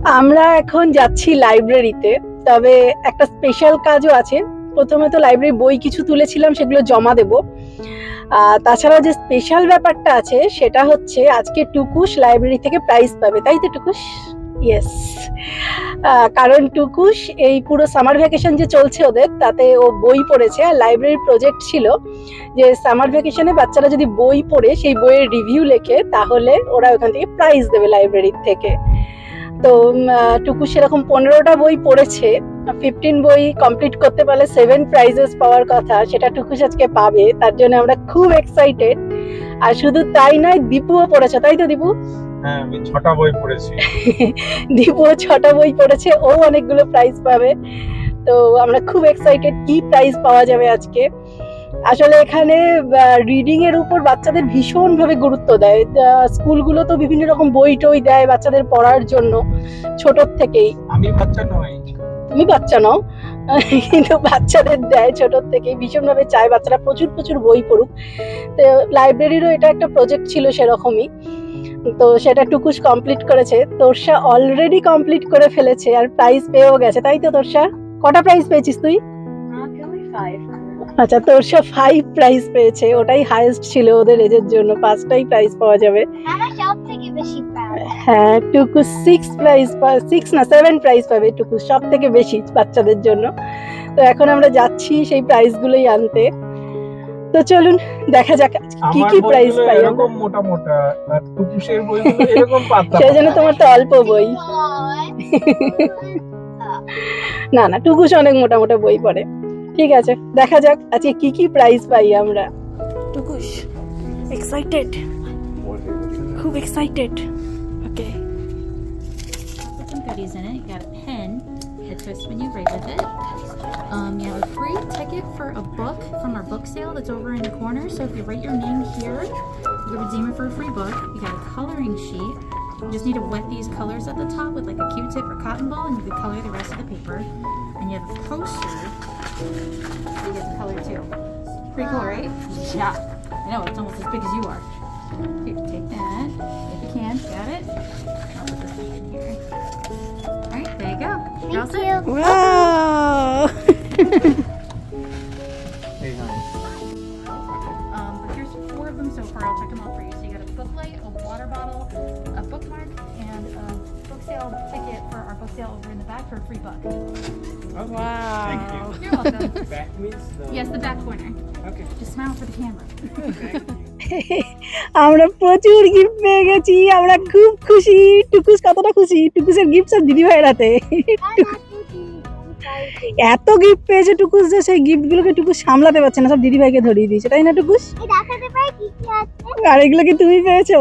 আমরা এখন যাচ্ছি লাইব্রেরিতে, তবে একটা স্পেশাল কাজও আছে। প্রথমে তো লাইব্রেরি বই কিছু তুলেছিলাম, সেগুলো জমা দেব। তাছাড়া যে স্পেশাল ব্যাপারটা আছে সেটা হচ্ছে আজকে টুকুস লাইব্রেরি থেকে প্রাইজ পাবে, তাই তো টুকুস? ইয়েস, কারণ টুকুস এই পুরো সামার ভ্যাকেশন যে চলছে ওদের, তাতে ও বই পড়েছে। আর লাইব্রেরির প্রজেক্ট ছিল যে সামার ভ্যাকেশনে বাচ্চারা যদি বই পড়ে সেই বইয়ের রিভিউ লেখে, তাহলে ওরা ওখান থেকে প্রাইজ দেবে লাইব্রেরির থেকে। তো টুকু সেরকম 15টা বই পড়েছে। 15 বই কমপ্লিট করতে পারলে 7 প্রাইজেস পাওয়ার কথা, সেটা টুকুস আজকে পাবে। তার জন্য আমরা খুব এক্সাইটেড। আর শুধু তাই নয়, দীপুও পড়েছে, তাই তো দীপু? হ্যাঁ, আমি 6টা বই পড়েছি। দীপুও 6টা বই পড়েছে, ও অনেকগুলো প্রাইজ পাবে। তো আমরা খুব এক্সাইটেড কি প্রাইজ পাওয়া যাবে আজকে। আসলে এখানে রিডিং এর উপর বাচ্চাদের ভীষণ ভাবে গুরুত্ব দেয়। স্কুলগুলো তো বিভিন্ন রকম বই টই দেয় বাচ্চাদের পড়ার জন্য ছোট থেকেই। আমি বাচ্চা নই। তুমি বাচ্চা নও, কিন্তু বাচ্চাদের দেয় ছোট থেকেই, ভীষণ ভাবে চায় বাচ্চারা প্রচুর প্রচুর বই পড়ুক। তো লাইব্রেরিরও এটা একটা প্রজেক্ট ছিল সেরকমই। তো সেটা টুকুস কমপ্লিট করেছে। তোরসা অলরেডি কমপ্লিট করে ফেলেছে আর প্রাইজ পেয়েও গেছে, তাই তো তোরসা? কটা প্রাইজ পেয়েছিস তুই? আচ্ছা, তোরসা 5 প্রাইজ পেয়েছে, ওটাই হাইয়েস্ট ছিল ওদের এজের জন্য। 5টাই প্রাইজ পাওয়া যাবে। হ্যাঁ, টুকু 6 প্রাইজ, 6 না 7 প্রাইজ পাবে টুকু, সব থেকে বেশি বাচ্চাদের জন্য। তো এখন আমরা যাচ্ছি সেই প্রাইজগুলোই আনতে। তো চলুন দেখা যাক কি কি প্রাইজ পাই। এরকম মোটা মোটা আর টুকুসের বইগুলো এরকম পাতলা। সেজন্য তোমার তো অল্প বই। না না, টুকুস অনেক মোটা মোটা বই পড়ে। ঠিক আছে, দেখা যাক আজকে কি কি প্রাইজ পাই আমরা। টুকুস এক্সাইটেড, খুব excited. Okay, some goodies in it. You got a pen, it twists when you write with it. You have a free ticket for a book from our book sale that's over in the corner. So if you write your name here, you redeem it for a free book. You got a coloring sheet. You just need to wet these colors at the top with like a Q-tip or cotton ball, and you can color the rest of the paper. And you have a poster. You get to color too. Pretty cool, right? Yeah. I know, it's almost as big as you are. Here, take that. If you can, got it? I'll put this in here. Alright, there you go. Thank you. wow. Hey, honey. But here's 4 of them so far. I'll check them out for you. So you got a book light, a water bottle, a bookmark, and a book sale ticket for our book sale over in the back for a free book. Okay. Wow. Thank you. You're welcome. Back means the... Yes, the back corner. Okay. Just smile for the camera. Thank you. আমরা প্রচুর gift পেয়ে গেছি, আমরা খুব খুশি। টুকুস কতটা খুশি? টুকুসের gift সব দিদি ভাইয়ের হাতে। এত গিফট পেয়েছে টুকুস যে সেই গিফট গুলোকে টুকুস সামলাতে পারছে না, সব দিদি ভাইকে ধরিয়ে দিয়েছে, তাই না টুকুস? আর এগুলো কি তুমি পেয়েছো?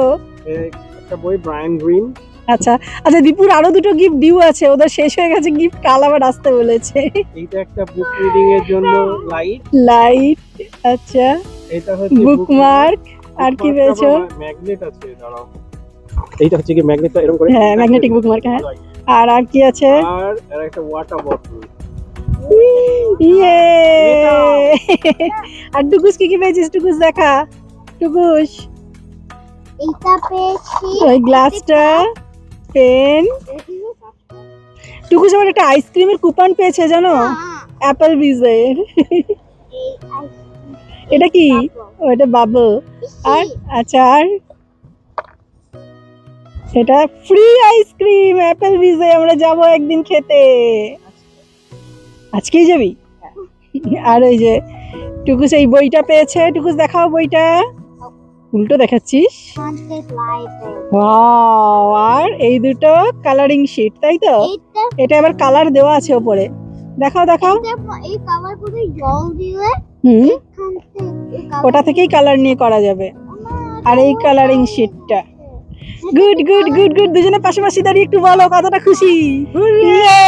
একটা বই ব্রায়ান গ্রিন। আচ্ছা আচ্ছা, দীপুর আরো 2টো গিফট ডিউ আছে, ওদের শেষ হয়ে গেছে গিফট, কাল আবার আসতে বলেছে। এইটা একটা বুক রিডিং এর জন্য লাইট। আচ্ছা, এটা হচ্ছে বুকমার্ক। আর কি পেয়েছো? ম্যাগনেট আছে, দাঁড়াও। এইটা হচ্ছে কি ম্যাগনেটটা এরকম করে? হ্যাঁ, ম্যাগনেটিক বুকমার্ক। হ্যাঁ, আর কি আছে? আর একটা ওয়াটার বোতল। ইয়ে! আর টুকুস কি কি পেয়েছিস? টুকুস দেখা। টুকুস এইটা পেয়েছি, ওই গ্লাসটা, পেন। টুকুস আবার একটা আইসক্রিমের কুপন পেয়েছে জানো, অ্যাপল বিজের। এটা কি? ওটা বাবল। আর আচ্ছা, আর এটা ফ্রি আইসক্রিম অ্যাপল বিজে। আমরা যাবো একদিন খেতে। আজকেই যাবি? আর ওই যে টুকুস এই বইটা পেয়েছে। টুকুস দেখাও বইটা, উল্টো দেখাচ্ছিস। ওয়াও! আর এই 2টো কালারিং শিট, তাই তো? এটা আবার কালার দেওয়া আছে উপরে, দেখাও দেখাও। এই কভারগুলো জল দিয়ে ওটা থেকেই কালার নিয়ে করা যাবে। আর এই কালারিং শিটটা। গুড গুড গুড গুড, দুজনে পাশাপাশি দাঁড়িয়ে একটু বলো কতটা খুশি। ইয়ে!